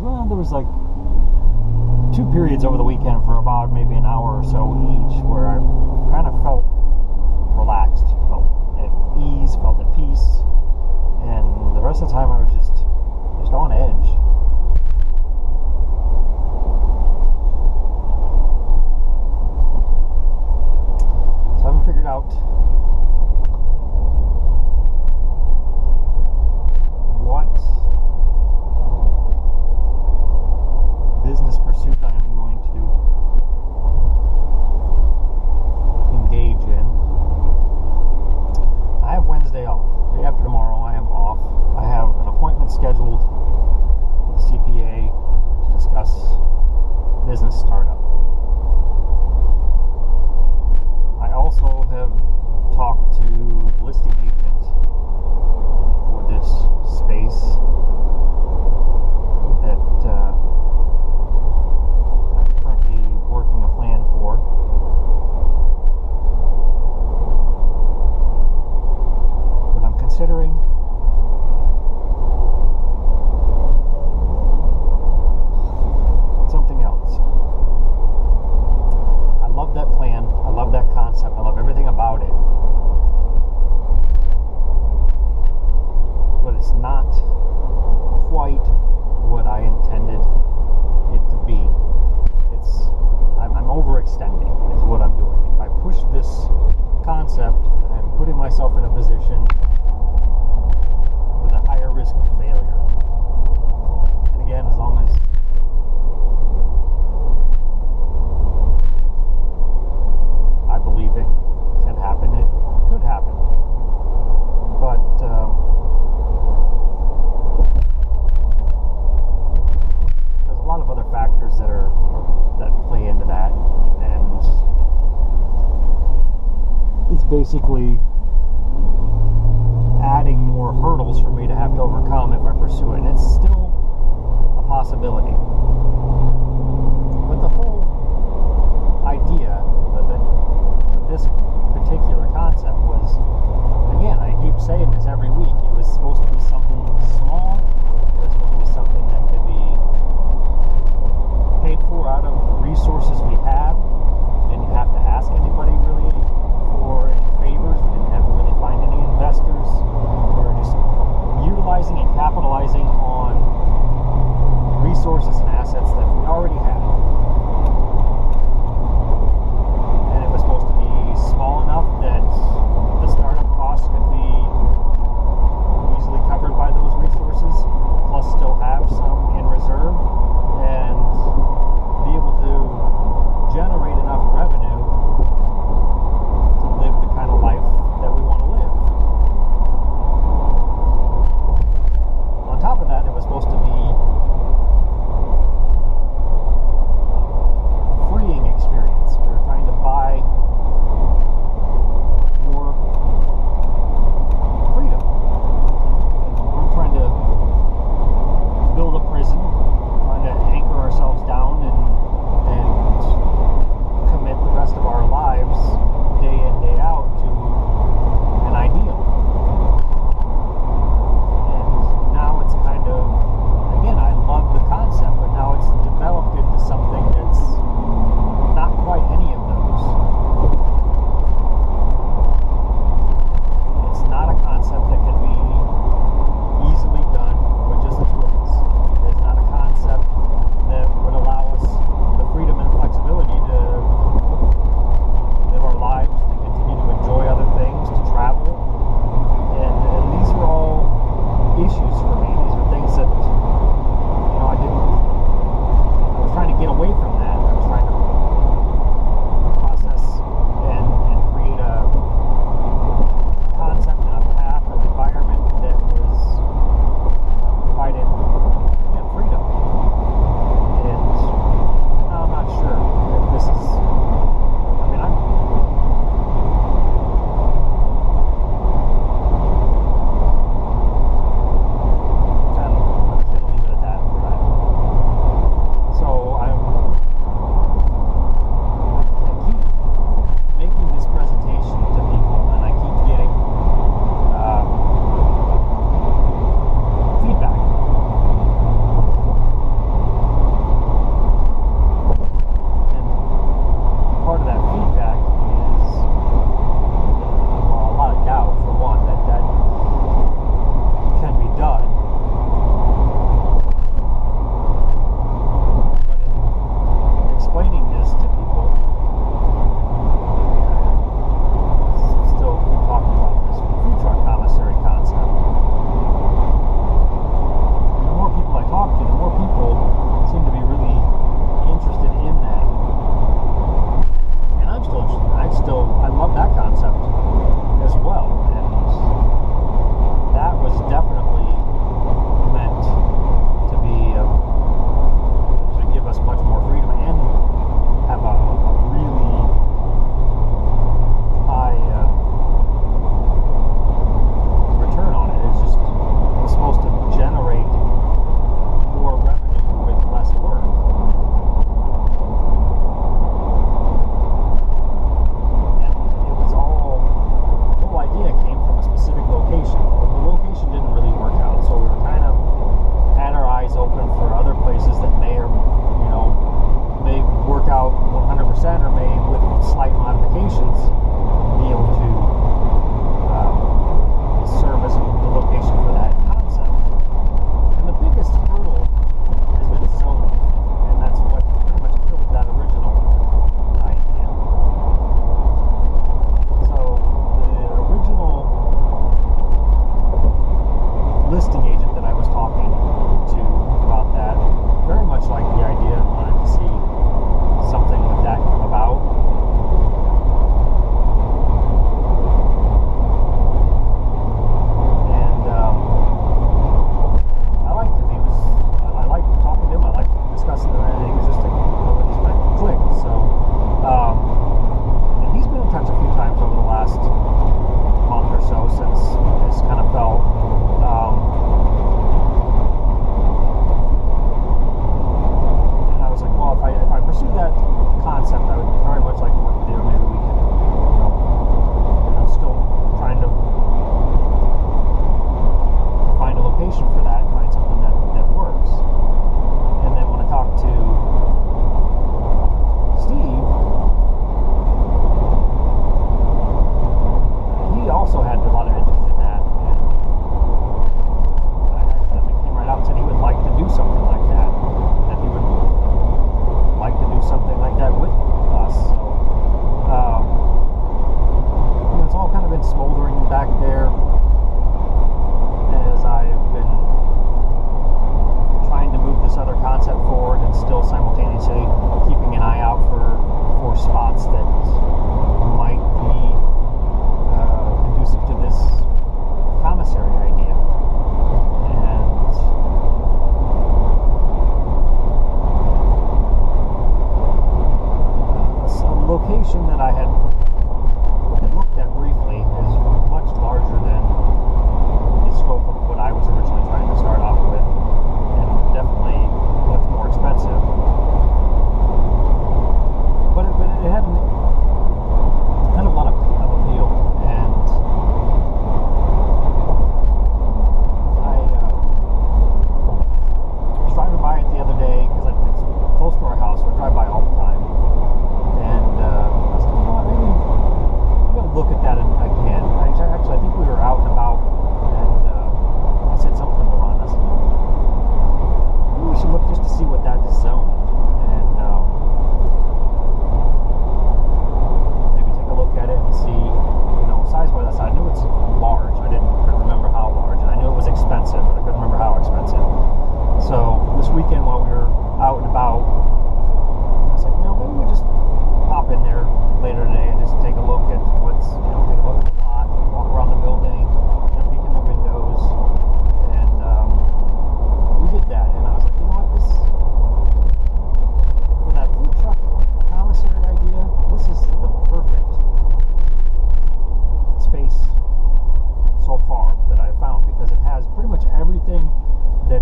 well, there was like 2 periods over the weekend for about maybe an hour or so each where I kind of felt relaxed, felt at ease, felt at peace, and the rest of the time I was just on edge. So I haven't figured out what business pursuit I am going to engage in. I have Wednesday off. Day after tomorrow I am off. I have an appointment scheduled with the CPA to discuss business startup. I also have talked to listing agent for this space that I'm currently working a plan for. But I'm considering something else. I love that plan. I love that concept. I love everything about it. But it's not quite what I intended it to be. I'm overextending is what I'm doing. If I push this concept, I'm putting myself in a position with a higher risk of failure. And again, as long as I believe it can happen, it could happen. But there's a lot of other factors that play into that, and it's basically adding more hurdles for me to have to overcome if I pursue it. And it's still a possibility. But the whole idea of this particular concept was, again, I keep saying this every week, it was supposed to be something small. It was supposed to be something that could be paid for out of the resources we have. Didn't have to ask anybody really for any favors. We didn't have to really find any investors. We were just utilizing and capitalizing on resources and assets that we already had. And it was supposed to be small enough that the startup costs could be easily covered by those resources, plus still have some in reserve, and be able to generate enough revenue to live the kind of life that we want to live. On top of that, it was supposed to be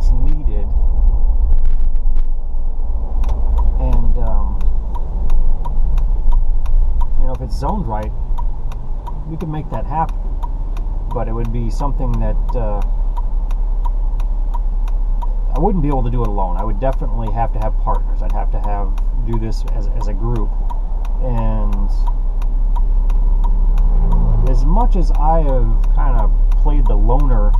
that's needed. And if it's zoned right, we can make that happen. But it would be something that I wouldn't be able to do it alone. I would definitely have to have partners. I'd have to do this as a group. And as much as I have kind of played the loner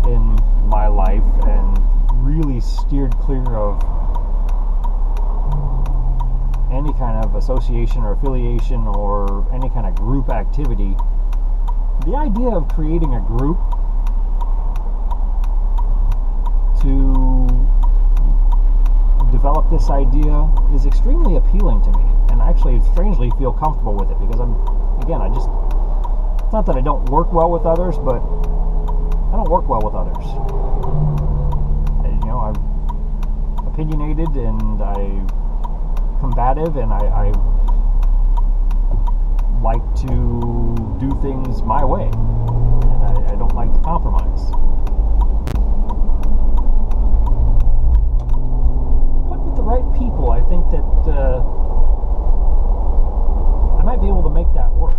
in my life and really steered clear of any kind of association or affiliation or any kind of group activity, the idea of creating a group to develop this idea is extremely appealing to me, and I actually strangely feel comfortable with it because it's not that I don't work well with others, but I don't work well with others. I'm opinionated and I'm combative, and I like to do things my way, and I don't like to compromise. But with the right people, I think that I might be able to make that work.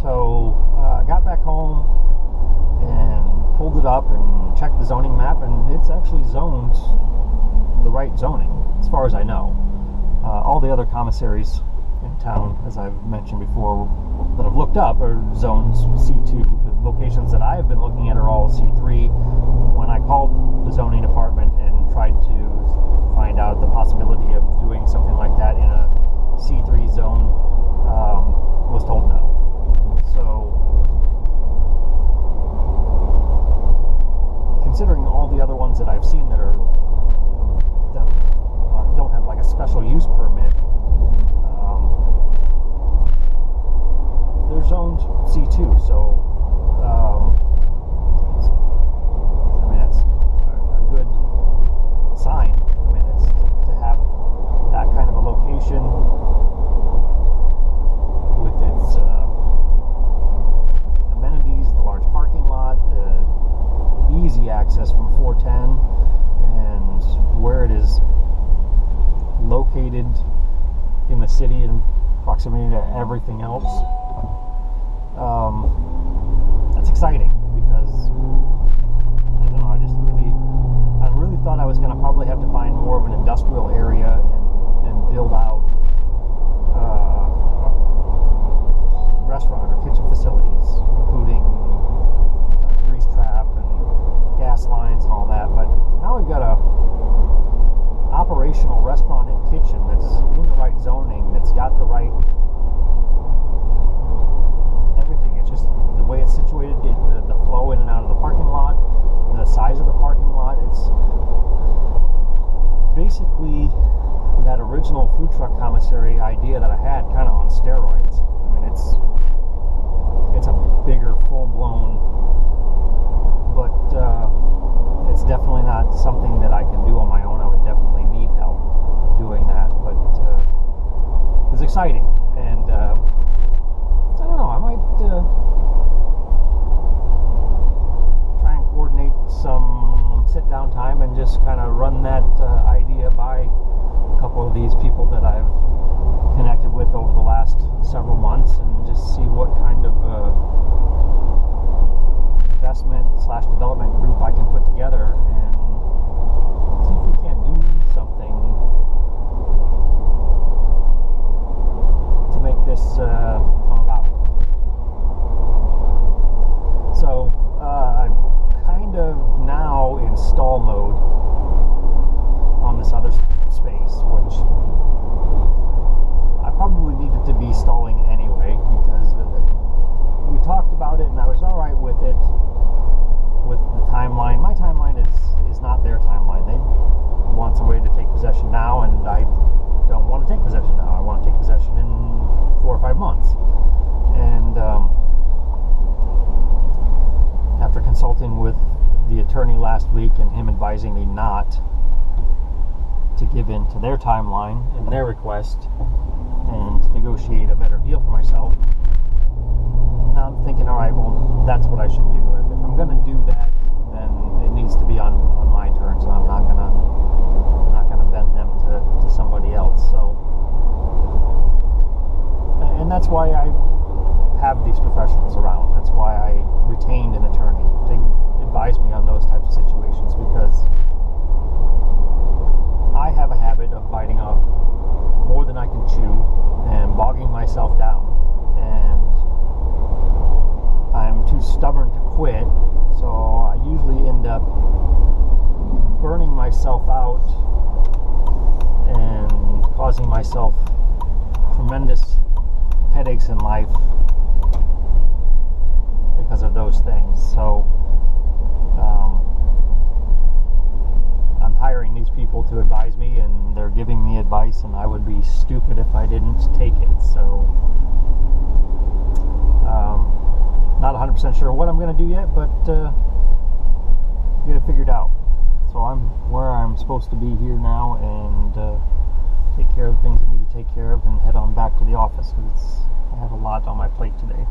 So I got back home and pulled it up and checked the zoning map, and it's actually zoned the right zoning, as far as I know. All the other commissaries in town, as I've mentioned before, that I've looked up are zones C2. The locations that I've been looking at are all C3. When I called the zoning department and tried to find out the possibility of doing something like that in a C3 zone, was told no. So, considering all the other ones that I've seen that don't have like a special use permit, they're zoned C2. So, that's a good sign. It's to have that kind of a location with its amenities, the large parking lot, the easy access from 410, and where it is located in the city in proximity to everything else. That's exciting because I don't know, I really thought I was going to probably have to find more of an industrial area and build out restaurant or kitchen facilities, including grease trap and gas lines and all that. But now we've got a operational restaurant and kitchen that's in the right zoning, that's got the right everything. It's just the way it's situated, the flow in and out of the parking lot, the size of the parking lot. It's basically that original food truck commissary idea that I had, kind of on steroids. It's a bigger, full-blown, but it's definitely not something that I can do on my own. I would definitely need help doing that, but it was exciting, and I don't know, I might try and coordinate some sit-down time and just kind of run that idea by a couple of these people that I've connected with over the last several months, and just see what kind of investment/development group I can put together, and see if we can't do something to make this come about. So I'm kind of now in stall mode on this other space, which I probably needed to be stalling anyway, because we talked about it and I was alright with it, with the timeline. My timeline is not their timeline. They want somebody to take possession now, and I don't want to take possession now. I want to take possession in 4 or 5 months. And after consulting with the attorney last week and him advising me not to give in to their timeline and their request and negotiate a better deal for myself, now I'm thinking, alright, well, that's what I should do. If I'm going to do that, then it myself out and causing myself tremendous headaches in life because of those things. So I'm hiring these people to advise me, and they're giving me advice, and I would be stupid if I didn't take it. So not 100% sure what I'm going to do yet, but get it figured out. So I'm where I'm supposed to be here now, and take care of the things I need to take care of, and head on back to the office because I have a lot on my plate today.